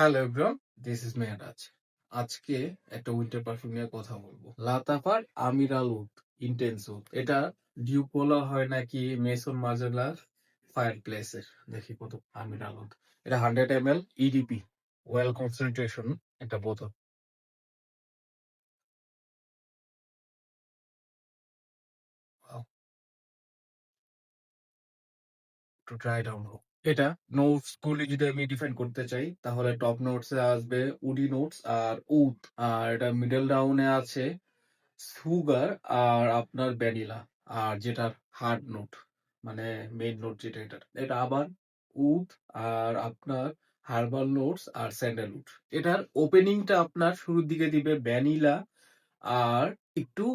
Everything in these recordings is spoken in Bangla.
Hello everyone, this is Mehraj. আজকে একটা উইন্টার পারফিউম নিয়ে কথা বলবো। লাতাফার আমিরাল উড ইন্টেন্স উড। এটা ডিউপ বলা হয় নাকি মেসন মাজেলার ফায়ার প্লেসের। দেখি কত আমিরাল উড। এটা 100 ml ইডিপি ওয়েল কনসেন্ট্রেশন একটা বোতল। Wow, একটু ড্রাই ডাউন হোক। এটা নোটস গুলি যদি আমি ডিফাইন করতে চাই তাহলে টপ নোটস এ আসবে উডি নোটস আর উড। আর এটা মিডল ডাউনে আছে সুগার আর আপনার ভ্যানিলা। আর যেটার হার্ড নোট মানে মেইন নোট যেটা এটা আবার উড আর আপনার হার্বাল নোটস আর স্যান্ডালউড। এটার ওপেনিংটা আপনার শুরুর দিকে দিবে ভ্যানিলা আর একটু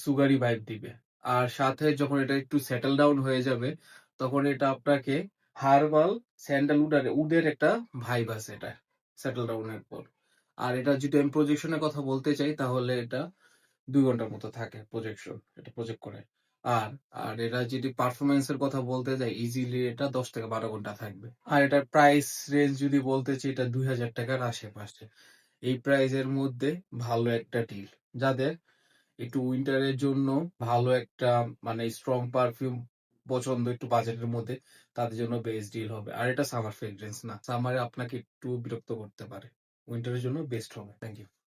সুগারি ভাইব দিবে। আর সাথে যখন এটা একটু সেটেল ডাউন হয়ে যাবে তখন এটা আপনাকে হার্বাল স্যান্ডালউড আর উডের একটা ভাইব আছে এটা সেটেল ডাউনের পর। আর এটা যদি আমি প্রজেকশনের কথা বলতে চাই তাহলে এটা 2 ঘন্টার মতো থাকে প্রজেকশন, এটা প্রজেক্ট করে। আর আর এটা যদি পারফরমেন্স এর কথা বলতে যাই ইজিলি এটা 10 থেকে 12 ঘন্টা থাকবে। আর এটার প্রাইস রেঞ্জ যদি বলতে চাই এটা 2000 টাকার আশেপাশে। এই প্রাইজের মধ্যে ভালো একটা ডিল। যাদের একটু উইন্টারের জন্য ভালো একটা মানে স্ট্রং পারফিউম পছন্দ একটু বাজেটের মধ্যে, তাদের জন্য বেস্ট ডিল হবে। আর এটা সামার ফ্রেগ্রেন্স না, সামারে আপনাকে একটু বিরক্ত করতে পারে, উইন্টারের জন্য বেস্ট হবে। Thank you.